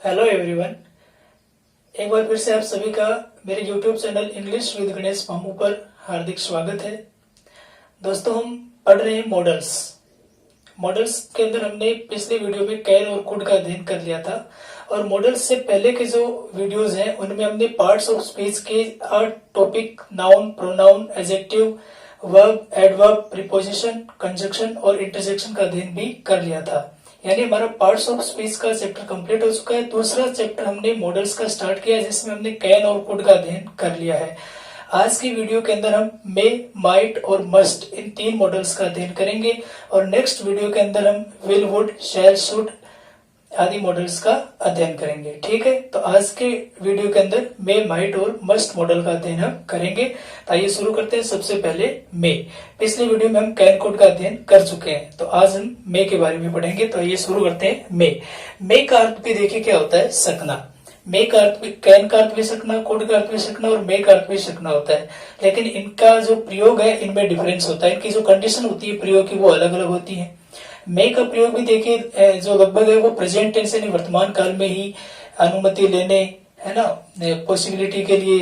Hello everyone. एक बार फिर से आप सभी का मेरे YouTube channel English with Ganesh मामू पर हार्दिक स्वागत है। दोस्तों, हम पढ़ रहे हैं मॉडल्स। मॉडल्स के अंदर हमने पिछले वीडियो में कैन और कुड का अध्ययन कर लिया था, और मॉडल्स से पहले के जो वीडियोस हैं उनमें हमने पार्ट्स ऑफ स्पीच के topic, noun, pronoun, adjective, verb, adverb, preposition, conjunction और इंटरजेक्शन का अध्ययन भी कर लिया था। यानी हमारा पार्ट्स ऑफ स्पीच का चैप्टर कंप्लीट हो चुका है। दूसरा चैप्टर हमने मॉडल्स का स्टार्ट किया, जिसमें हमने कैन और कुड का अध्ययन कर लिया है। आज की वीडियो के अंदर हम मे, माइट और मस्ट इन 3 मॉडल्स का अध्ययन करेंगे, और नेक्स्ट वीडियो के अंदर हम विल, वुड, शैल, शुड आदि मॉडल्स का अध्ययन करेंगे। ठीक है, तो आज के वीडियो के अंदर मे, माइट और मस्ट मॉडल का अध्ययन हम करेंगे। तो आइए शुरू करते हैं। सबसे पहले मे। पिछले वीडियो में हम कैन कोड का अध्ययन कर चुके हैं, तो आज हम मे के बारे में पढ़ेंगे। तो आइए शुरू करते हैं। मे का अर्थ भी देखिए क्या होता है, सकना। मे का अर्थ भी, कैन का अर्थ भी सकना, कोड का अर्थ भी सकना और मे का अर्थ भी सकना होता है। लेकिन इनका जो प्रयोग है इनमें डिफरेंस होता है। इनकी जो कंडीशन होती है प्रयोग की वो अलग अलग होती है। मे का प्रयोग भी देखिए जो लगभग है वो प्रेजेंट टेंस यानी वर्तमान काल में ही अनुमति लेने, है ना, पॉसिबिलिटी के लिए,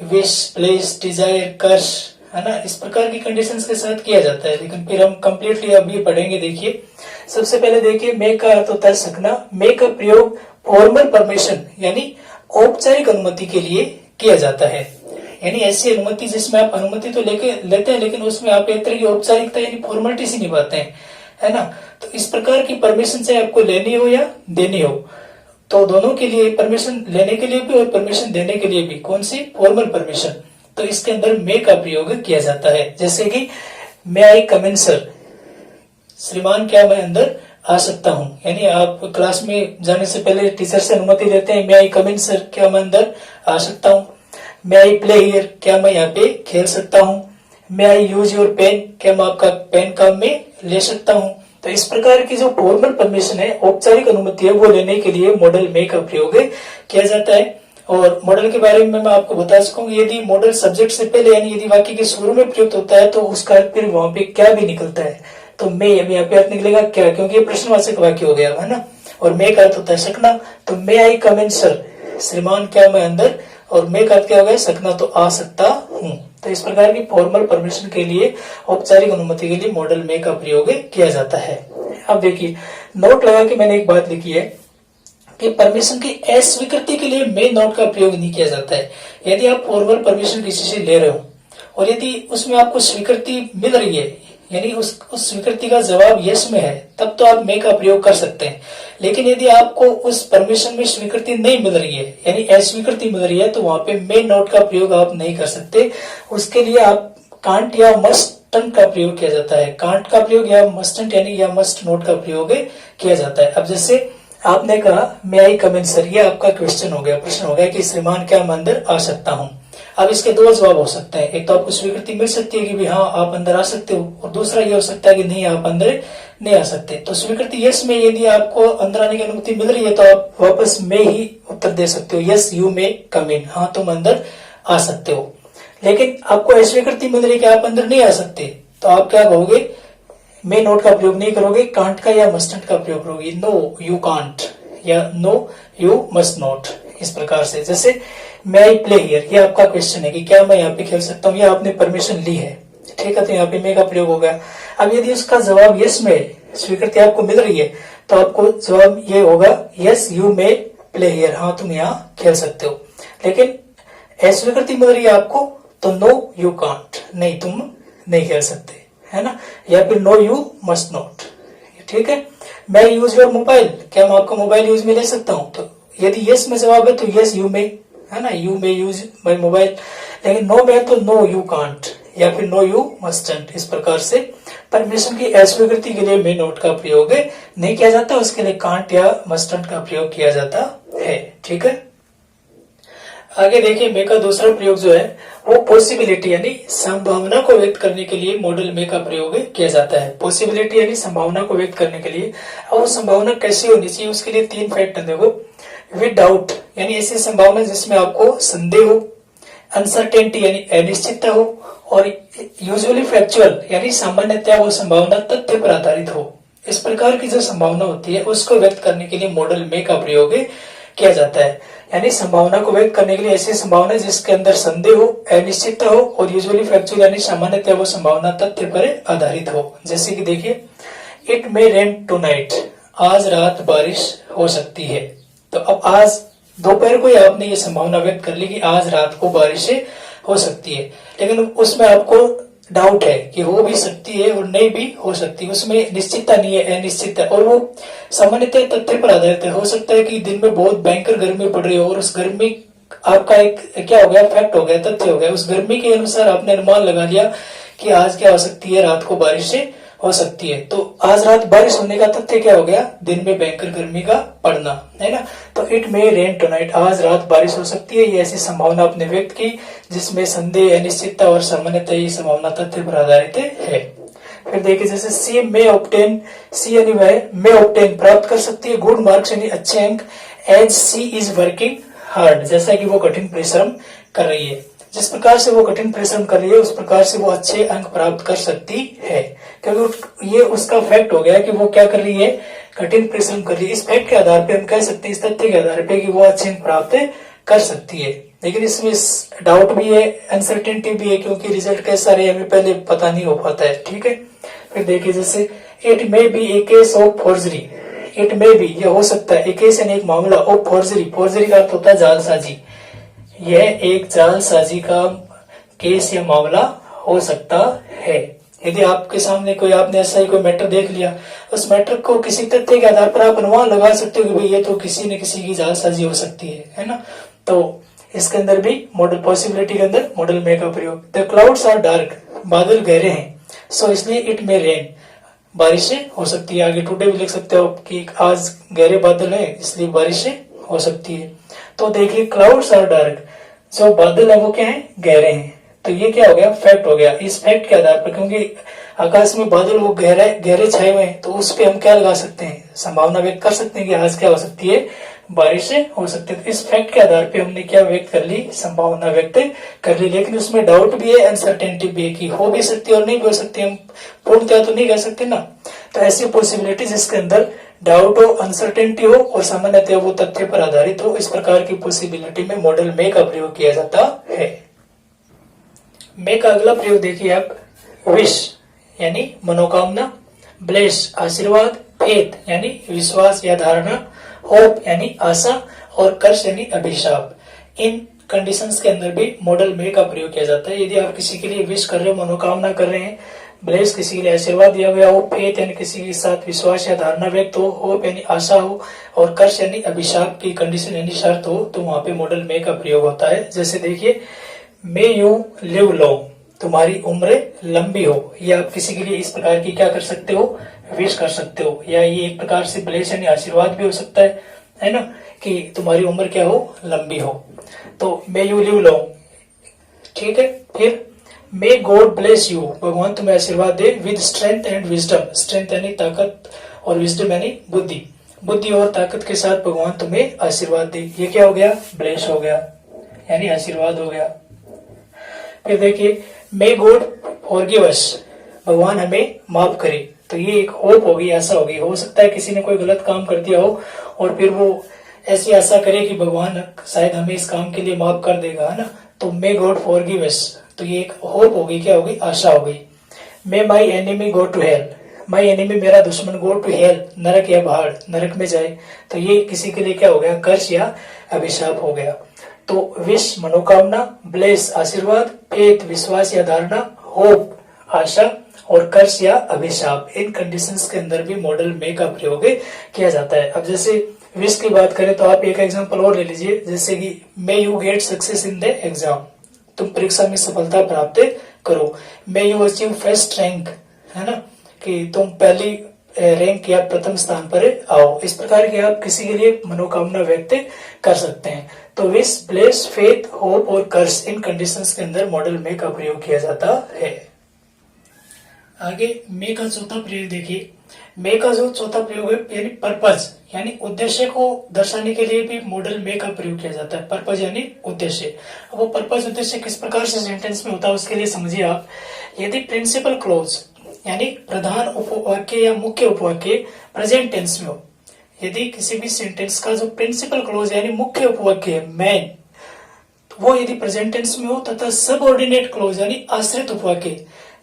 विश, प्लेस, डिजायर, कर्ष, है ना, इस प्रकार की कंडीशंस के साथ किया जाता है। लेकिन फिर हम कंप्लीटली अब ये पढ़ेंगे। देखिए सबसे पहले देखिए मे का अर्थ होता है सकना। मे का प्रयोग फॉर्मल परमिशन यानी औपचारिक अनुमति के लिए किया जाता है। यानी ऐसी अनुमति जिसमें आप अनुमति तो लेते हैं, लेकिन उसमें आप एक तरह की औपचारिकता यानी फॉर्मेलिटी से निभाते हैं, है ना। तो इस प्रकार की परमिशन चाहे आपको लेनी हो या देनी हो, तो दोनों के लिए, परमिशन लेने के लिए भी और परमिशन देने के लिए भी, कौन सी, फॉर्मल परमिशन, तो इसके अंदर मे का प्रयोग किया जाता है। जैसे कि मे आई कम इन सर, श्रीमान क्या मैं अंदर आ सकता हूं। यानी आप क्लास में जाने से पहले टीचर से अनुमति लेते हैं, मे आई कम इन सर, क्या मैं अंदर आ सकता हूं। मे आई प्ले हियर, क्या मैं यहाँ पे खेल सकता हूं। मे आई यूज योर पेन, क्या मैं आपका पेन काम में ले सकता हूं। तो इस प्रकार की जो फॉर्मल परमिशन है, औपचारिक अनुमति है, वो लेने के लिए मॉडल मे का प्रयोग किया जाता है। और मॉडल के बारे में मैं आपको बता सकूंगा, यदि मॉडल सब्जेक्ट से पहले यानी यदि वाक्य के शुरू में प्रयुक्त होता है तो उसका अर्थ फिर वहां पे क्या भी निकलता है। तो मे यहाँ पे अर्थ निकलेगा क्या, क्योंकि ये प्रश्नवाचक वाक्य हो गया, है ना। और मे का अर्थ होता है सकना। तो मे आई कम इन सर, श्रीमान क्या मैं अंदर, और मे का अर्थ क्या हो गया, सकना, तो आ सकता हूं। तो इस प्रकार की फॉर्मल परमिशन के लिए, औपचारिक अनुमति के लिए मॉडल मे का प्रयोग किया जाता है। अब देखिए नोट लगा के मैंने एक बात लिखी है कि परमिशन की अस्वीकृति के लिए मे नोट का प्रयोग नहीं किया जाता है। यदि आप फॉर्मल परमिशन किसी से ले रहे हो और यदि उसमें आपको स्वीकृति मिल रही है, यानी उस स्वीकृति का जवाब यस में है, तब तो आप मे का प्रयोग कर सकते हैं। लेकिन यदि आपको उस परमिशन में स्वीकृति नहीं मिल रही है, यानी अस्वीकृति मिल रही है, तो वहां पे मे नोट का प्रयोग आप नहीं कर सकते। उसके लिए आप कांट या मस्टंट का प्रयोग किया जाता है। कांट का प्रयोग या मस्टंट यानी या मस्ट नोट का प्रयोग किया जाता है। अब जैसे आपने कहा मे आई कम इन सर, ये आपका क्वेश्चन हो गया, प्रश्न हो गया कि श्रीमान क्या मैं अंदर आ सकता हूं। अब इसके 2 जवाब हो सकते हैं। एक तो आपको स्वीकृति मिल सकती है कि भी हाँ आप अंदर आ सकते हो, और दूसरा ये हो सकता है कि नहीं आप अंदर नहीं आ सकते। तो स्वीकृति यस में यदि आपको अंदर आने की अनुमति मिल रही है तो आप वापस में ही उत्तर दे सकते हो, यस यू मे कम इन, हाँ तुम अंदर आ सकते हो। लेकिन आपको अस्वीकृति मिल रही है कि आप अंदर नहीं आ सकते, तो आप क्या कहोगे, मे नोट का प्रयोग नहीं करोगे, कांट का या मस्टंट का प्रयोग करोगे, नो यू कांट या नो यू मस्ट नॉट, इस प्रकार से। जैसे मे आई प्ले हियर, ये आपका क्वेश्चन है कि क्या मैं यहाँ पे खेल सकता हूँ, या आपने परमिशन ली है, ठीक है, तो यहाँ पे मे का प्रयोग हो गया। अब यदि उसका जवाब यस में, स्वीकृति आपको मिल रही है, तो आपको जवाब ये होगा yes you may play here, हाँ तुम यहाँ खेल सकते हो। लेकिन अस्वीकृति मिल रही है आपको, तो नो यू कांट, नहीं तुम नहीं खेल सकते, है ना, या फिर नो यू मस्ट नॉट, ठीक है। मैं यूज योर मोबाइल, क्या मैं आपका मोबाइल यूज में ले सकता हूं, तो यदि यस में जवाब है तो यस यू मे, है ना, you may use my mobile. लेकिन नो में है तो नो यू कांट या फिर नो यू मस्टंट। इस प्रकार से परमिशन की अस्वीकृति के लिए मे नोट का प्रयोग नहीं किया जाता, उसके लिए कांट या मस्टंट का प्रयोग किया जाता है, ठीक है। आगे देखिए मे का दूसरा प्रयोग जो है वो पॉसिबिलिटी यानी संभावना को व्यक्त करने के लिए मॉडल मे का प्रयोग किया जाता है। पॉसिबिलिटी यानी संभावना को व्यक्त करने के लिए, और वो संभावना कैसी होनी चाहिए, उसके लिए 3 फैक्टर देखो। विद डाउट यानी ऐसी संभावना जिसमें आपको संदेह हो, अनसर्टेनिटी यानी अनिश्चितता हो, और यूजुअली फैक्चुअल यानी सामान्यतया वो संभावना तथ्य पर आधारित हो। इस प्रकार की जो संभावना होती है उसको व्यक्त करने के लिए मॉडल मे का प्रयोग किया जाता है। यानी संभावना को व्यक्त करने के लिए ऐसी संभावना जिसके अंदर संदेह हो, अनिश्चितता हो और यूजुअली फैक्चुअल यानी सामान्यतः वो संभावना तथ्य पर आधारित हो। जैसे कि देखिए, इट मे रेन टुनाइट, आज रात बारिश हो सकती है। तो अब आज दोपहर को ही आपने ये संभावना व्यक्त कर ली कि आज रात को बारिश हो सकती है, लेकिन उसमें आपको डाउट है कि हो भी सकती है और नहीं भी हो सकती है, उसमें निश्चितता नहीं है, अनिश्चित है और वो सामान्यतः तथ्य पर आधारित है। हो सकता है कि दिन में बहुत भयंकर गर्मी पड़ रही हो और उस गर्मी आपका एक क्या हो गया, फैक्ट हो गया, तथ्य हो गया। उस गर्मी के अनुसार आपने अनुमान लगा लिया कि आज क्या हो सकती है, रात को बारिश हो सकती है। तो आज रात बारिश होने का तथ्य क्या हो गया, दिन में भयंकर गर्मी का पड़ना, है ना। तो इट मे रेन टुनाइट, आज रात बारिश हो सकती है, ये ऐसी संभावना आपने व्यक्त की जिसमें संदेह, अनिश्चितता और सामान्यतः ये संभावना तथ्य पर आधारित है। फिर देखिए, जैसे सी मे ऑब्टेन, सी यानी वह मे ऑब्टेन प्राप्त कर सकती है गुड मार्क्स यानी अच्छे अंक, as she is working hard, जैसा कि वो कठिन परिश्रम कर रही है। जिस प्रकार से वो कठिन परिश्रम कर रही है उस प्रकार से वो अच्छे अंक प्राप्त कर सकती है, क्योंकि ये उसका फैक्ट हो गया कि वो क्या कर रही है, कठिन परिश्रम कर रही है। इस फैक्ट के आधार पे हम कह सकते हैं, इस तथ्य के आधार पे कि वो अच्छे अंक प्राप्त कर सकती है। लेकिन इसमें डाउट भी है, अनसर्टेनिटी भी है, क्योंकि रिजल्ट कैसा रहे हमें पहले पता नहीं हो पाता है। ठीक है, फिर देखिए, जैसे it may be A case of forgery, it may be ये हो सकता है, ए केस यानी एक मामला, ऑफ फोर्जरी, फोर्जरी का अर्थ होता है जालसाजी, यह एक जालसाजी का केस या मामला हो सकता है। यदि आपके सामने कोई, आपने ऐसा ही कोई मैटर देख लिया, उस मैटर को किसी तथ्य के आधार पर आप अनुमान लगा सकते हो कि भाई ये तो किसी न किसी की जालसाजी हो सकती है ना। तो इसके अंदर भी मॉडल पॉसिबिलिटी के अंदर मॉडल मे का प्रयोग। द क्लाउड्स आर डार्क, बादल गहरे हैं, सो इसलिए इट मे रेन, बारिशें हो सकती है। आगे टुडे भी लिख सकते हो कि आज गहरे बादल है इसलिए बारिशें हो सकती है। तो देखिए, क्लाउड्स आर डार्क, जो बादल है वो क्या है, गहरे हैं। तो ये क्या हो गया, फैक्ट हो गया। इस फैक्ट के आधार पर, क्योंकि आकाश में बादल वो गहरे छाए हुए हैं, तो उस पे हम क्या लगा सकते हैं, संभावना व्यक्त कर सकते हैं कि आज क्या हो सकती है, बारिशें हो सकती है। तो इस फैक्ट के आधार पे हमने क्या व्यक्त कर ली, संभावना व्यक्त कर ली। लेकिन उसमें डाउट भी है, अनसर्टेनिटी भी है कि हो भी सकती है और नहीं भी हो सकती, हम पूर्णतः तो नहीं कह सकते ना। तो ऐसी पॉसिबिलिटी जिसके अंदर डाउट हो, अनसर्टेनिटी हो और सामान्यतः वो तथ्य पर आधारित हो, इस प्रकार की पॉसिबिलिटी में मॉडल मे का प्रयोग किया जाता है। मे का अगला प्रयोग देखिए आप, विश यानी मनोकामना, ब्लेस आशीर्वाद, फेथ यानी विश्वास या धारणा, होप यानी आशा और कर्ष यानी अभिशाप। इन कंडीशंस के अंदर भी मॉडल मे का प्रयोग किया जाता है। यदि आप किसी के लिए विश कर रहे हो, मनोकामना कर रहे हैं, ब्लेस किसी के लिए आशीर्वाद दिया गया हो, फेथ यानी किसी के साथ विश्वास या धारणा व्यक्त हो, होप यानी आशा हो और कर्ष यानी अभिशाप की कंडीशन यानी शर्त हो, तो वहां पे मॉडल मे का प्रयोग होता है। जैसे देखिए, मे यू लिव लॉन्ग, तुम्हारी उम्र लंबी हो, ये आप किसी के लिए इस प्रकार की क्या कर सकते हो, विश कर सकते हो। या ये एक प्रकार से ब्लेस यानी आशीर्वाद भी हो सकता है ना, कि तुम्हारी उम्र क्या हो, लंबी हो। तो मे यू लिव लॉन्ग, ठीक है। फिर मे गॉड ब्लेस यू, भगवान तुम्हें आशीर्वाद दे, with strength and wisdom, strength यानी ताकत और विजडम यानी बुद्धि, बुद्धि और ताकत के साथ भगवान तुम्हें आशीर्वाद दे। ये क्या हो गया, ब्लेस हो गया यानी आशीर्वाद हो गया। फिर देखिए, मे गॉड फॉरगिव अस, भगवान हमें माफ करे, तो ये एक होप होगी, आशा होगी। हो सकता है किसी ने कोई गलत काम कर दिया हो और फिर वो ऐसी आशा करे कि भगवान शायद हमें इस काम के लिए माफ कर देगा, है ना। तो मे गॉड फॉरगिव अस, तो ये एक होप होगी, क्या होगी, आशा होगी। May my enemy go to hell, my enemy मेरा दुश्मन गो टू हेल, नरक या पहाड़, नरक में जाए, तो ये किसी के लिए क्या हो गया, कर्ष या अभिशाप हो गया। तो विश मनोकामना, ब्लेस आशीर्वाद, फेथ विश्वास या धारणा, होप आशा और कर्ष या अभिशाप, इन कंडीशंस के अंदर भी मॉडल मे का प्रयोग किया जाता है। अब जैसे विश की बात करें तो आप एक एग्जांपल और ले लीजिए, जैसे कि may you get success in the exam, तुम परीक्षा में सफलता प्राप्त करो। May you achieve first rank, है ना, कि तुम पहली रैंक या प्रथम स्थान पर आओ। इस प्रकार की आप किसी के लिए मनोकामना व्यक्त कर सकते हैं। तो विश, ब्लेस, फेथ, होप और कर्स, इन कंडीशंस के अंदर मॉडल मे का प्रयोग किया जाता है। आगे मे का चौथा प्रयोग देखिए, मे का जो चौथा प्रयोग है यानी पर्पज यानी उद्देश्य को दर्शाने के लिए भी मॉडल मे का प्रयोग किया जाता है। पर्पज यानी उद्देश्य। अब वो पर्पज उद्देश्य किस प्रकार से सेंटेंस में होता है उसके लिए समझिए आप। यदि प्रिंसिपल क्लॉज यानी प्रधान उपवाक्य या मुख्य उपवाक्य प्रेजेंट टेंस में हो, यदि किसी भी सेंटेंस का जो प्रिंसिपल क्लोज यानी मुख्य उपवाक्य है मेन, वो यदि प्रेजेंट टेंस में हो, तथा सबऑर्डिनेट क्लोज यानी आश्रित उपवाक्य,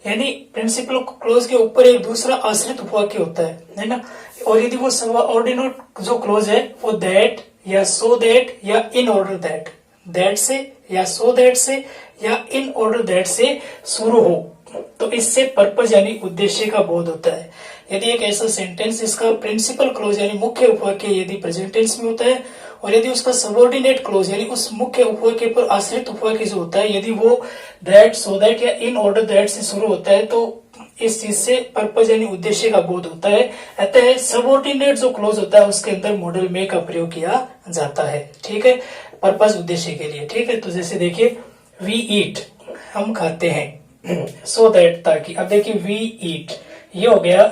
यानी प्रिंसिपल क्लोज के ऊपर एक दूसरा आश्रित उपवाक्य होता है ना, और यदि वो सबऑर्डिनेट जो क्लोज है वो दैट या सो दैट या इन ऑर्डर दैट से या सो दैट से या इन ऑर्डर दैट से शुरू हो, तो इससे पर्पज यानी उद्देश्य का बोध होता है। यदि एक ऐसा सेंटेंस इसका प्रिंसिपल क्लोज यानी मुख्य उपवाक्य यदि प्रेजेंट टेंस में होता है, और यदि उसका सबऑर्डिनेट क्लोज यानी उस मुख्य उपवाक्य पर आश्रित उपवाक्य जो होता है यदि वो दैट सो दैट या इन ऑर्डर दैट से शुरू होता है, तो इस चीज से पर्पज यानी उद्देश्य का बोध होता है। अतः सबऑर्डिनेट जो क्लोज होता है उसके अंदर मॉडल में का प्रयोग किया जाता है। ठीक है, पर्पज उद्देश्य के लिए। ठीक है, तो जैसे देखिए वी ईट हम खाते हैं, सो दैट ताकि, अब देखिए वी ईट ये हो गया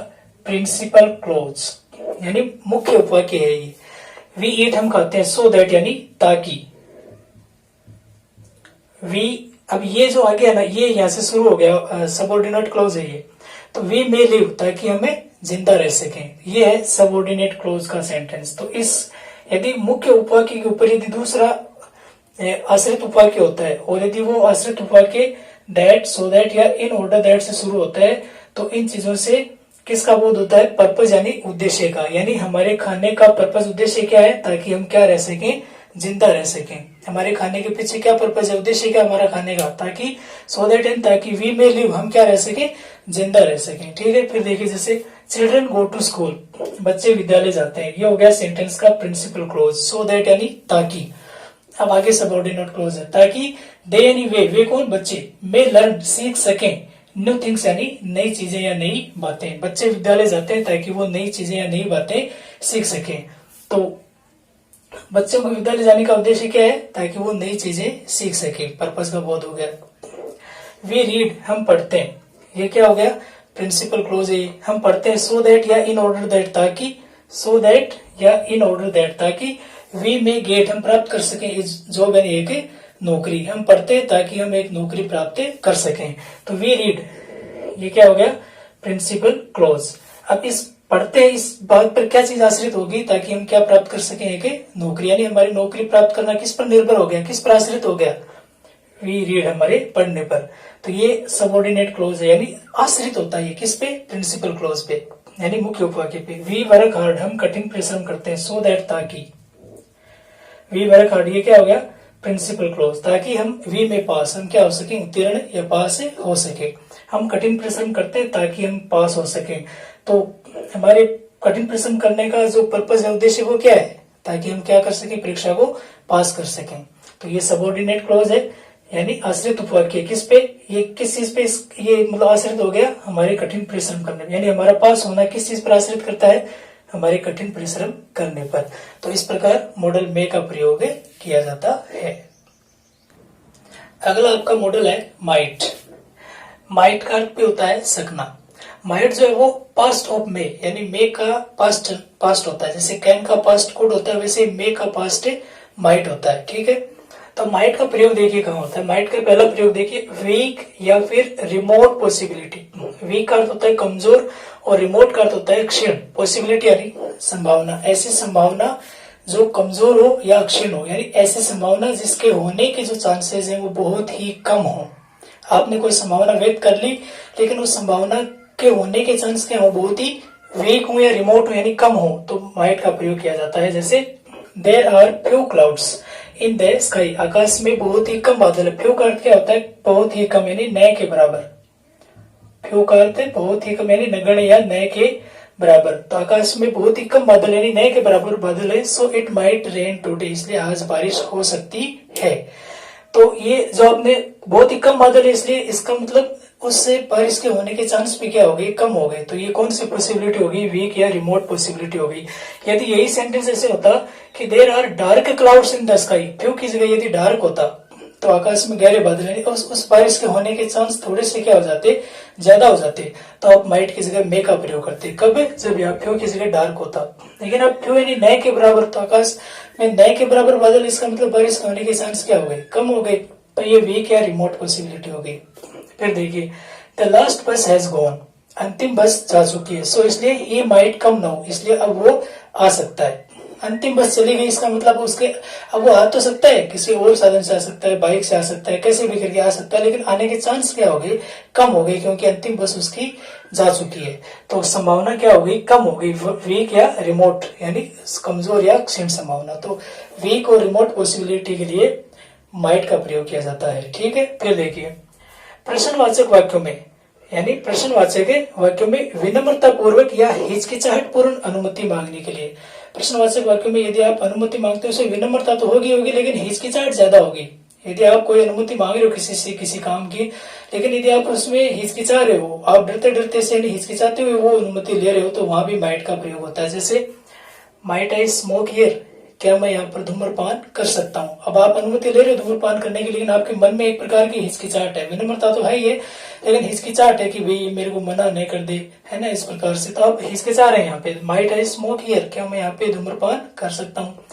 प्रिंसिपल क्लोज यानी मुख्य उपवाक्य है ये। वी ईट हम खाते हैं, सो दैट यानी ताकि, वी अब ये जो आगे है ना ये यहां से शुरू हो गया सबऑर्डिनेट क्लोज है ये, तो वी मे लिव ताकि हमें जिंदा रह सकें, ये है सबऑर्डिनेट क्लोज का सेंटेंस। तो इस यदि मुख्य उपवाक्य के ऊपर यदि दूसरा आश्रित उपवाक्य होता है और यदि वो आश्रित उपवाक्य दैट सो दैट या इन ऑर्डर दैट से शुरू होता है, तो इन चीजों से किसका बोध होता है? पर्पज यानी उद्देश्य का, यानी हमारे खाने का पर्पज उद्देश्य क्या है? ताकि हम क्या रह सकें? जिंदा रह सकें। हमारे खाने के पीछे क्या पर्पज है? उद्देश्य क्या हमारा खाने का? ताकि सो दैट एंड ताकि वी मे लिव हम क्या रह सकें? जिंदा रह सकें। ठीक है, फिर देखिए जैसे चिल्ड्रन गो टू स्कूल बच्चे विद्यालय जाते हैं, ये हो गया सेंटेंस का प्रिंसिपल क्लोज। सो दैट यानी ताकि, अब आगे सबऑर्डिनेट क्लोज है ताकि दे यानी वे कौन? बच्चे, मे लर्न सीख सकें न्यू थिंग्स यानी नई चीजें या नई बातें। बच्चे विद्यालय जाते हैं ताकि वो नई चीजें या नई बातें सीख सकें। तो बच्चों को विद्यालय जाने का उद्देश्य क्या है? ताकि वो नई चीजें सीख सके, पर्पज का बोध हो गया। वी रीड हम पढ़ते हैं, ये क्या हो गया? प्रिंसिपल क्लोज है, हम पढ़ते हैं। सो दैट या इन ऑर्डर दैट ताकि, सो दैट या इन ऑर्डर दैट ताकि वी में गेट हम प्राप्त कर सकें इस जॉब यानी एक नौकरी। हम पढ़ते हैं ताकि हम एक नौकरी प्राप्त कर सकें। तो वी रीड ये क्या हो गया? Principal clause. अब इस पढ़ते हैं इस बात पर क्या चीज आश्रित होगी? ताकि हम क्या प्राप्त कर सकें? एक नौकरी, यानी हमारी नौकरी प्राप्त करना किस पर निर्भर हो गया? किस पर आश्रित हो गया? वी रीड हमारे पढ़ने पर। तो ये सबऑर्डिनेट क्लोज है, यानी आश्रित होता है किस पे? प्रिंसिपल क्लोज पे, यानी मुख्य उपवाक्य पे। वी वर्क हार्ड हम कठिन परिश्रम करते हैं। सो दैट ताकि, वी वर्क हार्ड ये क्या हो गया? प्रिंसिपल क्लोज, ताकि हम वी में पास हम क्या हो सके? उत्तीर्ण या पास हो सके। हम कठिन परिश्रम करते हैं ताकि हम पास हो सके। तो हमारे कठिन परिश्रम करने का जो पर्पज है, उद्देश्य, वो क्या है? ताकि हम क्या कर सके? परीक्षा को पास कर सकें। तो ये सबऑर्डिनेट क्लोज है, यानी आश्रित उपवाक्य किस पे? ये किस चीज पे ये मतलब आश्रित हो गया? हमारे कठिन परिश्रम करने में, यानी हमारा पास होना किस चीज पर आश्रित करता है? हमारे कठिन परिश्रम करने पर। तो इस प्रकार मॉडल में का प्रयोग किया जाता है। अगला आपका मॉडल है माइट। माइट का अर्थ भी होता है सकना। माइट जो है वो पास्ट ऑफ मे, यानी मे का पास्ट होता है। जैसे कैन का पास्ट कुड होता है, वैसे मे का पास्ट माइट होता है। ठीक है, तो माइट का प्रयोग देखिए कहाँ होता है। माइट का पहला प्रयोग देखिए वीक या फिर रिमोट पॉसिबिलिटी। वीक का अर्थ होता है कमजोर और रिमोट का अर्थ होता है क्षीण। पॉसिबिलिटी यानी संभावना, ऐसी संभावना जो कमजोर हो या क्षीण हो, यानी ऐसी संभावना जिसके होने के जो चांसेस हैं वो बहुत ही कम हो। आपने कोई संभावना व्यक्त कर ली, लेकिन उस संभावना के होने के चांस क्या हो? बहुत ही वीक हो या रिमोट हो, यानी कम हो, तो माइट का प्रयोग किया जाता है। जैसे there are few clouds in the sky, आकाश में बहुत ही कम बादल है। फ्यू का अर्थ क्या होता है? बहुत ही कम, यानी न के बराबर। फ्यू का अर्थ है बहुत ही कम, यानी नगण्य या न के बराबर। तो आकाश में बहुत ही कम बादल यानी न के बराबर बादल है। So it might rain today, इसलिए आज बारिश हो सकती है। तो ये जो आपने बहुत ही कम बादल है, इसलिए इसका मतलब उससे बारिश के होने के चांस भी क्या हो गए? कम हो गए। तो ये कौन सी पॉसिबिलिटी होगी? वीक या रिमोट पॉसिबिलिटी होगी। यदि यही सेंटेंस ऐसे होता कि there are dark clouds in the sky, few की जगह यदि डार्क होता तो आकाश में गहरे बादल है, उस बारिश के होने के चांस थोड़े से क्या हो जाते? ज्यादा हो जाते। तो आप माइट की जगह मे का प्रयोग करते। कब? जब यहाँ फ्यू की जगह डार्क होता। लेकिन अब फ्यू यानी न के बराबर, तो आकाश में न के बराबर बादल, इसका मतलब बारिश के होने के चांस क्या हो गए? कम हो गए। तो ये वीक या रिमोट पॉसिबिलिटी हो गई। फिर देखिए द लास्ट बस हैज गॉन, अंतिम बस जा चुकी है, सो इसलिए ही माइट कम नाउ, इसलिए अब वो आ सकता है। अंतिम बस चली गई, इसका मतलब उसके अब वो आ तो सकता है, किसी और साधन से आ सकता है, बाइक से आ सकता है, कैसे भी करके आ सकता है, लेकिन आने के चांस क्या हो गए, कम हो गई, क्योंकि अंतिम बस उसकी जा चुकी है। तो संभावना क्या हो गई, कम हो गई, वीक या रिमोट, यानी कमजोर या क्षीण संभावना। तो वीक और रिमोट पॉसिबिलिटी के लिए माइट का प्रयोग किया जाता है। ठीक है, फिर देखिए प्रश्नवाचक वाक्यों में, यानी प्रश्नवाचक वाक्यों में विनम्रता पूर्वक या हिचकिचाहट पूर्ण अनुमति मांगने के लिए। प्रश्नवाचक वाक्यों में यदि आप अनुमति मांगते हो उसमें विनम्रता तो होगी होगी, लेकिन हिचकिचाहट ज्यादा होगी। यदि आप कोई अनुमति मांग रहे हो किसी से किसी काम की, लेकिन यदि आप उसमें हिचकिचा रहे हो, आप डरते डरते से नहीं हिचकिचाते हुए वो अनुमति ले रहे हो, तो वहां भी माइट का प्रयोग होता है। जैसे माइट आई स्मोक हियर, क्या मैं यहाँ पर धूम्रपान कर सकता हूँ। अब आप अनुमति ले रहे हो धूम्रपान करने की, लेकिन आपके मन में एक प्रकार की हिचकिचाहट है। विनम्रता तो है ही है, लेकिन हिचकिचाहट है कि भाई मेरे को मना नहीं कर दे, है ना, इस प्रकार से। तो आप हिचकिचा रहे हैं यहाँ पे। माइट आई स्मोक हियर, क्या मैं यहाँ पे धूम्रपान कर सकता हूँ।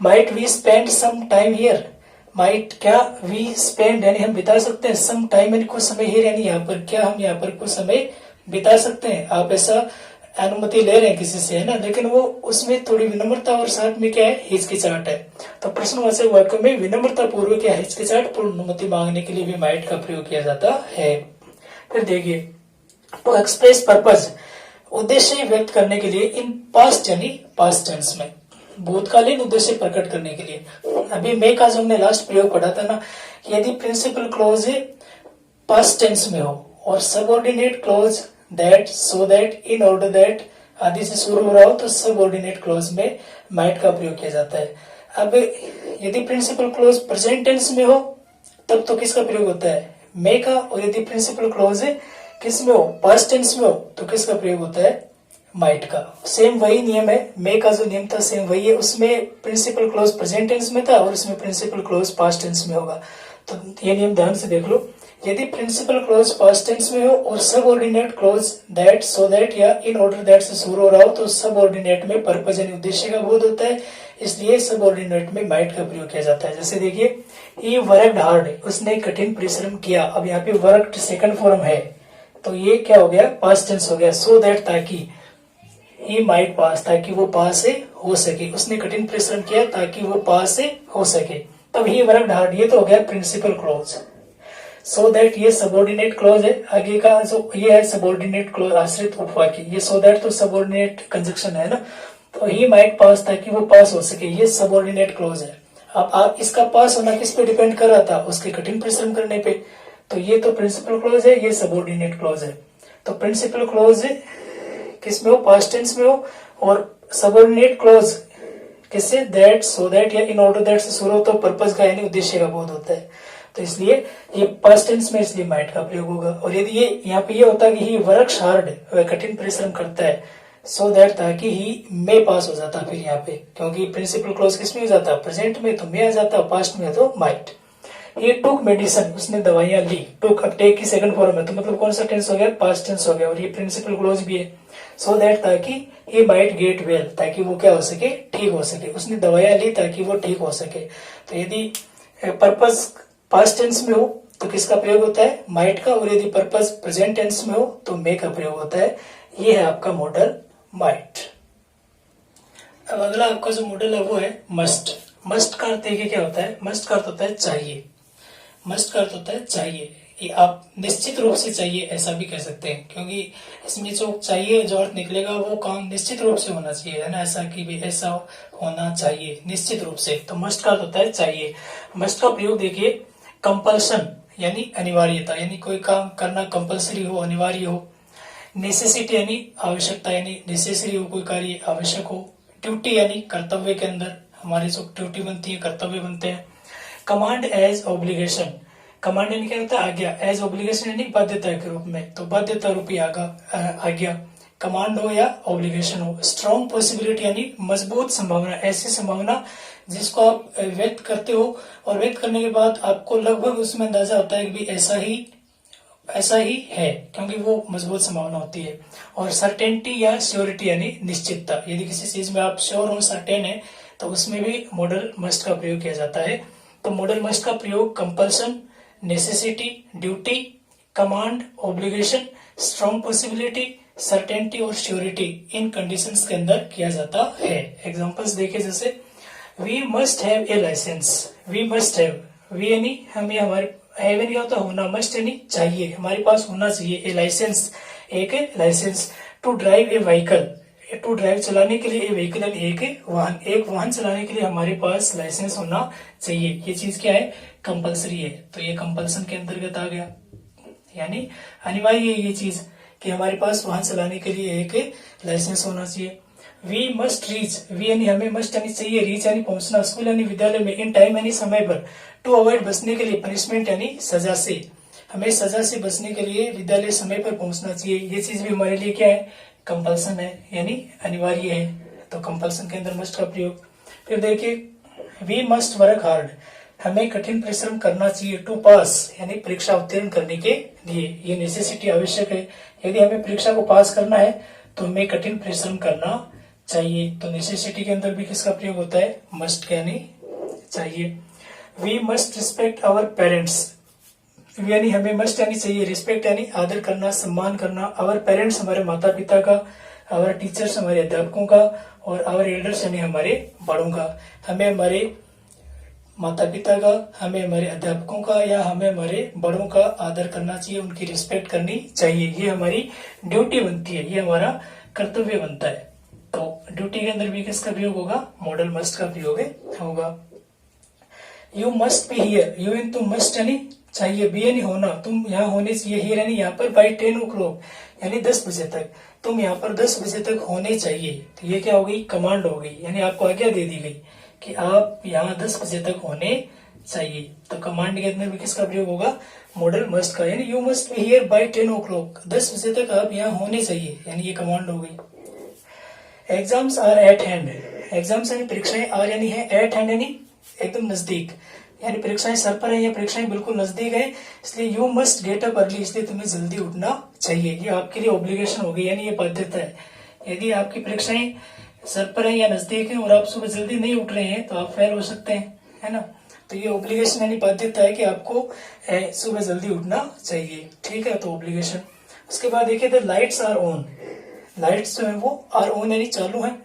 Might we spend some time here, might क्या वी स्पेंड यानी हम बिता सकते हैं, सम टाइम यानी कुछ समय, हियर यानी यहाँ पर, क्या हम यहाँ पर कुछ समय बिता सकते हैं। आप ऐसा अनुमति ले रहे हैं किसी से, है ना, लेकिन वो उसमें थोड़ी विनम्रता और साथ में क्या है, हिचकिचाहट है। तो प्रश्नवाचक वाक्य में विनम्रता पूर्वक या हिचकिचाहट पूर्ण अनुमति मांगने के लिए भी माइट का प्रयोग किया जाता है। फिर देखिए टू एक्सप्रेस पर्पज, उद्देश्य व्यक्त करने के लिए इन पास्ट यानी पास्ट टेंस में, भूतकालीन उद्देश्य प्रकट करने के लिए। अभी मे का जो हमने लास्ट प्रयोग पढ़ा था ना, यदि प्रिंसिपल क्लोज पास्ट टेंस में हो और subordinate close that, so that, in order that आदि से शुरू हो रहा हो, तो सबऑर्डिनेट क्लोज में माइट का प्रयोग किया जाता है। अब यदि प्रिंसिपल क्लोज प्रेजेंट टेंस में हो तब तो किसका प्रयोग होता है, मे का। और यदि प्रिंसिपल क्लोज किस में हो, पास्ट टेंस में हो, तो किसका प्रयोग होता है, माइट का। सेम वही नियम है, मे का जो नियम था सेम वही है। उसमें प्रिंसिपल क्लोज प्रेजेंट टेंस में था और उसमें प्रिंसिपल क्लोज पास्ट टेंस में होगा। तो ये नियम ध्यान से देख लो। यदि प्रिंसिपल क्लोज पास्ट टेंस में हो और subordinate close that, so that या इन ऑर्डर दैट से शुरू हो रहा हो, तो सबऑर्डिनेट में पर्पज यानी उद्देश्य का बोध होता है, इसलिए सबऑर्डिनेट में माइट का प्रयोग किया जाता है। जैसे देखिए ही वर्कड हार्ड, उसने कठिन परिश्रम किया। अब यहाँ पे वर्कड सेकंड फॉर्म है, तो ये क्या हो गया, पास्ट टेंस हो गया। सो दैट ताकि, ही माइट पास, ताकि वो पास से हो सके, उसने कठिन परिश्रम किया ताकि वो पास से हो सके। तब ही वर्कड हार्ड, ये तो हो गया प्रिंसिपल क्लोज। सो दैट ये सबऑर्डिनेट क्लोज है, आगे का जो ये है सबऑर्डिनेट क्लोज आश्रित उपवाक्य, ये सो दैट तो सबऑर्डिनेट कंजक्शन है ना। तो ही माइट पास, ताकि वो पास हो सके, ये सबऑर्डिनेट क्लोज है। अब आप इसका पास होना किस पे डिपेंड कर रहा था, उसके कठिन परिश्रम करने पे। तो ये तो प्रिंसिपल क्लोज है, ये सबऑर्डिनेट क्लोज है। तो प्रिंसिपल क्लोज किस में हो, पास्ट टेंस में हो, और सबऑर्डिनेट क्लोज किससे, दैट, सो दैट या इन ऑर्डर दैट से शुरू हो, तो पर्पज का यानी उद्देश्य का बोध होता है। तो इसलिए ये पास्ट टेंस में, इसलिए माइट का प्रयोग होगा। और यदि ये यहाँ पे ये होता है कि ही वर्क्स हार्ड, वह कठिन परिश्रम करता है, सो दैट ताकि ही मे पास हो जाता फिर यहाँ पे, क्योंकि प्रिंसिपल क्लोज किस में हो जाता, प्रेजेंट में, तो मे आ जाता, पास्ट में तो माइट। ये टुक मेडिसिन, उसने दवाइयां ली। टुक अब टेक की सेकंड फॉर्म है, तो मतलब कौन सा टेंस हो गया, पास्ट टेंस हो गया। और ये प्रिंसिपल क्लोज भी है। सो दैट ताकि ही माइट गेट वेल, ताकि वो क्या हो सके, ठीक हो सके। उसने दवाइयां ली ताकि वो ठीक हो सके। तो यदि पर्पज पास्ट टेंस में हो तो किसका प्रयोग होता है, माइट का। और यदि पर्पज प्रेजेंट टेंस में हो तो मे का प्रयोग होता है। ये है आपका मॉडल माइट। अब अगला आपका जो मॉडल है वो है मस्ट। मस्ट का अर्थ देखिए क्या होता है, मस्ट का अर्थ होता है चाहिए। मस्ट का अर्थ होता है चाहिए, ये आप निश्चित रूप से चाहिए ऐसा भी कह सकते हैं, क्योंकि इसमें जो चाहिए जो अर्थ निकलेगा वो काम निश्चित रूप से होना चाहिए, है ना, ऐसा कि भी ऐसा होना चाहिए निश्चित रूप से। तो मस्ट का अर्थ होता है चाहिए। मस्ट का प्रयोग देखिए कंपल्सन यानी अनिवार्यता, यानी कोई काम करना कंपल्सरी हो, अनिवार्य हो। नेसेसिटी यानी आवश्यकता, यानी नेसेसरी हो, कोई कार्य आवश्यक हो। ड्यूटी यानी कर्तव्य के अंदर हमारी जो ड्यूटी बनती है, कर्तव्य बनते हैं। कमांड एज ऑब्लिगेशन, कमांड यानी क्या होता है, आज्ञा। एज ऑब्लिगेशन यानी बाध्यता के रूप में, तो बाध्यता रूपी आज्ञा, कमांड हो या ऑब्लिगेशन हो। स्ट्रॉन्ग पॉसिबिलिटी यानी मजबूत संभावना, ऐसी संभावना जिसको आप व्यक्त करते हो और व्यक्त करने के बाद आपको लगभग उसमें अंदाजा होता है कि ऐसा ही है, क्योंकि वो मजबूत संभावना होती है। और सर्टेनिटी या श्योरिटी यानी निश्चितता, यदि किसी चीज में आप श्योर हो, सर्टेन है, तो उसमें भी मॉडल मस्ट का प्रयोग किया जाता है। तो मॉडल मस्ट का प्रयोग compulsion, necessity, duty, command, obligation, strong possibility, certainty और श्योरिटी इन कंडीशंस के अंदर किया जाता है। एग्जांपल्स देखिए, जैसे we must have a licence, we must have, we यानी हमें, हमारे हैव यानी होता होना, मस्ट यानी चाहिए, हमारे पास होना चाहिए, ए लाइसेंस एक licence, to drive a vehicle, to drive चलाने के लिए, ए व्हीकल एक वाहन चलाने के लिए हमारे पास लाइसेंस होना चाहिए। ये चीज क्या है, कंपलसरी है, तो ये कंपल्सन के अंतर्गत आ गया, यानी अनिवार्य है ये चीज कि हमारे पास वाहन चलाने के लिए एक लाइसेंस होना चाहिए। वी मस्ट रीच, वी यानी हमें, मस्ट यानी चाहिए, रीच यानी पहुंचना, स्कूल यानी विद्यालय में, इन टाइम यानी समय पर, टू अवॉइड बचने के लिए, पनिशमेंट यानी सजा से, हमें सजा से बचने के लिए विद्यालय समय पर पहुंचना चाहिए। ये चीज भी हमारे लिए क्या है, कंपल्सन है, यानी अनिवार्य है, तो कंपल्सन के अंदर मस्ट का प्रयोग। फिर देखिए, वी मस्ट वर्क हार्ड, हमें कठिन परिश्रम करना चाहिए, टू पास यानी परीक्षा उत्तीर्ण करने के लिए, ये नेसेसिटी आवश्यक है, यदि हमें परीक्षा को पास करना है तो हमें कठिन परिश्रम करना चाहिए, तो नेसेसिटी के अंदर भी किसका प्रयोग होता है, मस्ट यानी चाहिए। We must respect our parents, यानी हमें मस्ट यानी चाहिए, रिस्पेक्ट यानी आदर करना, सम्मान करना, आवर पेरेंट्स हमारे माता पिता का, आवर टीचर्स हमारे अध्यापकों का, और आवर एल्डर्स यानी हमारे बड़ों का, हमें हमारे माता पिता का, हमें हमारे अध्यापकों का या हमें हमारे बड़ों का आदर करना चाहिए, उनकी रिस्पेक्ट करनी चाहिए, ये हमारी ड्यूटी बनती है, ये हमारा कर्तव्य बनता है। तो ड्यूटी के अंदर भी किसका प्रयोग होगा, मॉडल मस्ट का प्रयोग होगा। You must be here, you in तुम, मस्ट यानी चाहिए, बी यानी होना, तुम यहाँ होने चाहिए, हियर यानी यहाँ पर, बाई 10 o'clock यानी 10 बजे तक, तुम यहाँ पर 10 बजे तक होने चाहिए, तो ये क्या हो गई, कमांड हो गई, यानी आपको आज्ञा दे दी गई कि आप यहाँ 10 बजे तक होने चाहिए, तो कमांड के अंदर भी किसका प्रयोग होगा, मॉडल मस्ट का, यानी you must be here by 10 o'clock, 10 बजे तक आप यहाँ होने चाहिए, यानी ये कमांड हो गई। Exams are at hand, exams यानी परीक्षाएं, आर यानी है, एट हैंड यानी एकदम नजदीक, यानी परीक्षाएं सर पर है या परीक्षाएं बिल्कुल नजदीक है, इसलिए you must get up early, इसलिए तुम्हें जल्दी उठना चाहिए, ये आपके लिए ऑब्लिगेशन हो गई, यानी ये बाध्यता है। यदि आपकी परीक्षाएं सर पर है या नजदीक है और आप सुबह जल्दी नहीं उठ रहे हैं तो आप फेल हो सकते हैं, है ना, तो ये ऑब्लिगेशन यानी बाध्यता है कि आपको सुबह जल्दी उठना चाहिए, ठीक है, तो ऑब्लिगेशन। उसके बाद देखिए, the lights are on, lights जो है वो आर ऑन यानी चालू है,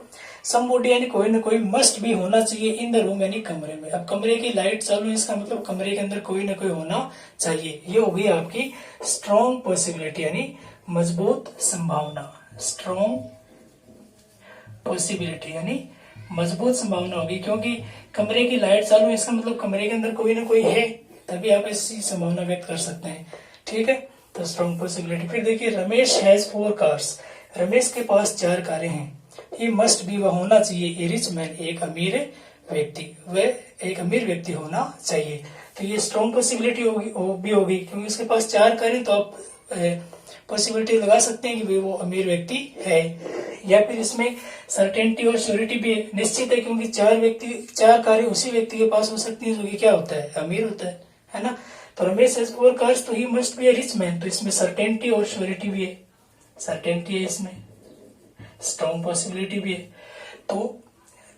समबॉडी यानी कोई ना कोई मस्ट भी होना चाहिए, इन द रूम यानी कमरे में, अब कमरे की लाइट चालू है, इसका मतलब कमरे के अंदर कोई ना कोई होना चाहिए, ये हो गई आपकी स्ट्रॉन्ग पॉसिबिलिटी यानी मजबूत संभावना, स्ट्रॉन्ग पॉसिबिलिटी यानी मजबूत संभावना होगी, क्योंकि कमरे की लाइट चालू है, इसका मतलब कमरे के अंदर कोई ना कोई है, तभी आप ऐसी संभावना व्यक्त कर सकते हैं, ठीक है, तो स्ट्रॉन्ग पॉसिबिलिटी। फिर देखिए, रमेश हैज 4 कार्स, रमेश के पास 4 कारें हैं, ही मस्ट बी, वह होना चाहिए, ए रिच मैन, एक अमीर व्यक्ति, वह एक अमीर व्यक्ति होना चाहिए, तो ये स्ट्रॉन्ग पॉसिबिलिटी होगी क्योंकि उसके पास 4 कारें, तो आप पॉसिबिलिटी लगा सकते हैं कि वो अमीर व्यक्ति है, या फिर इसमें सर्टेनिटी और श्योरिटी भी निश्चित है, क्योंकि 4 कारें उसी व्यक्ति के पास हो सकती है जो कि क्या होता है, अमीर होता है ना, तो रमेश हैज 4 कार्स, तो he must be A rich man, तो इसमें सर्टेनिटी और श्योरिटी भी है, सर्टेनिटी है इसमें, स्ट्रॉन्ग पॉसिबिलिटी भी है, तो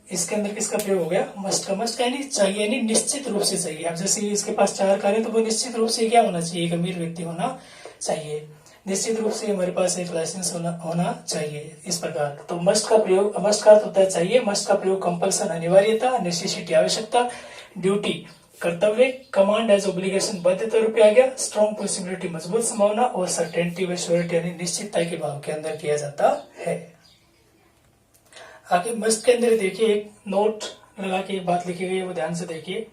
इसके अंदर किसका प्रयोग हो गया, मस्ट का, मस्ट का यानी चाहिए, यानी निश्चित रूप से चाहिए, अब जैसे इसके पास 4 कारें, तो वो निश्चित रूप से क्या होना चाहिए, एक अमीर व्यक्ति होना चाहिए, निश्चित रूप से हमारे पास एक लाइसेंस होना चाहिए, इस प्रकार। तो मस्ट का प्रयोग, मस्ट का होता है चाहिए, मस्ट का प्रयोग कंपल्सन अनिवार्यता, नेसेसिटी आवश्यकता, ड्यूटी कर्तव्य, कमांड एज ऑब्लिगेशन बाध्यता रूप आ गया, स्ट्रॉन्ग पॉसिबिलिटी मजबूत संभावना, और सर्टेनिटी व श्योरिटी यानी निश्चितता के भाव के अंदर किया जाता है। आगे मस्ट के अंदर देखिए, एक नोट लगा के एक बात लिखी गई है, वो ध्यान से देखिए।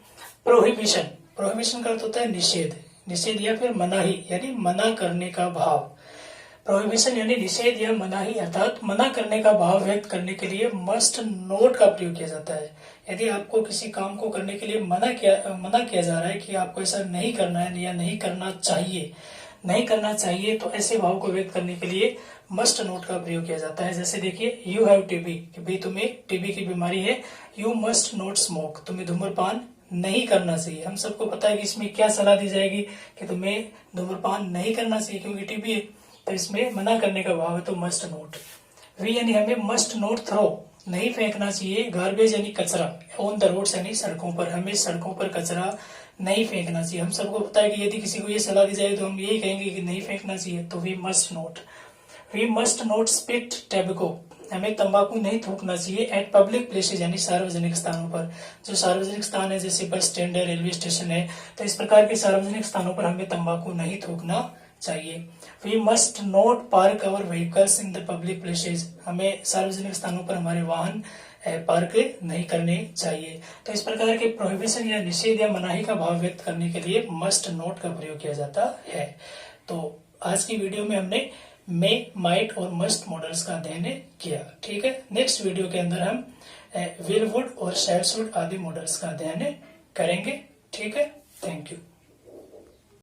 प्रोहिबिशन, प्रोहिबिशन का अर्थ होता है निषेध, निषेध या फिर मनाही यानी मना करने का भाव। प्रोहिबिशन यानी निषेध या मनाही अर्थात मना करने का भाव व्यक्त करने के लिए मस्ट नोट का प्रयोग किया जाता है। यदि आपको किसी काम को करने के लिए मना किया जा रहा है कि आपको ऐसा नहीं करना है या नहीं करना चाहिए, तो ऐसे भाव को व्यक्त करने के लिए मस्ट नोट का प्रयोग किया जाता है। जैसे देखिए, यू हैव टीबी, कि भाई तुम्हें टीबी की बीमारी है, यू मस्ट नॉट स्मोक, तुम्हें धूम्रपान नहीं करना चाहिए। हम सबको पता है कि इसमें क्या सलाह दी जाएगी कि तुम्हें धूम्रपान नहीं करना चाहिए क्योंकि टीबी है, तो इसमें मना करने का भाव है, तो मस्ट नोट। वी यानी हमें मस्ट नोट थ्रो, नहीं फेंकना चाहिए। गार्बेज यानी कचरा, ऑन द रोड्स यानी सड़कों पर, हमें सड़कों पर कचरा नहीं फेंकना चाहिए। हम सबको पता है कि यदि किसी को ये सलाह दी जाए तो हम यही कहेंगे कि नहीं फेंकना चाहिए। तो वी मस्ट नॉट स्पिट टैबको, हमें तंबाकू नहीं थूकना चाहिए एट पब्लिक प्लेसेज यानी सार्वजनिक स्थानों पर। जो सार्वजनिक स्थान है जैसे बस स्टैंड है, रेलवे स्टेशन है, तो इस प्रकार के सार्वजनिक स्थानों पर हमें तंबाकू नहीं थूकना चाहिए। We must not park our vehicles in the public places, हमें सार्वजनिक स्थानों पर हमारे वाहन पार्क नहीं करने चाहिए। तो इस प्रकार के प्रोहिबिशन या निषेध या मनाही का भाव व्यक्त करने के लिए मस्ट नॉट का प्रयोग किया जाता है। तो आज की वीडियो में हमने मे, माइट और मस्ट मॉडल्स का अध्ययन किया। ठीक है, नेक्स्ट वीडियो के अंदर हम विल, वुड और शैल शुड आदि मॉडल्स का अध्ययन करेंगे। ठीक है, थैंक यू।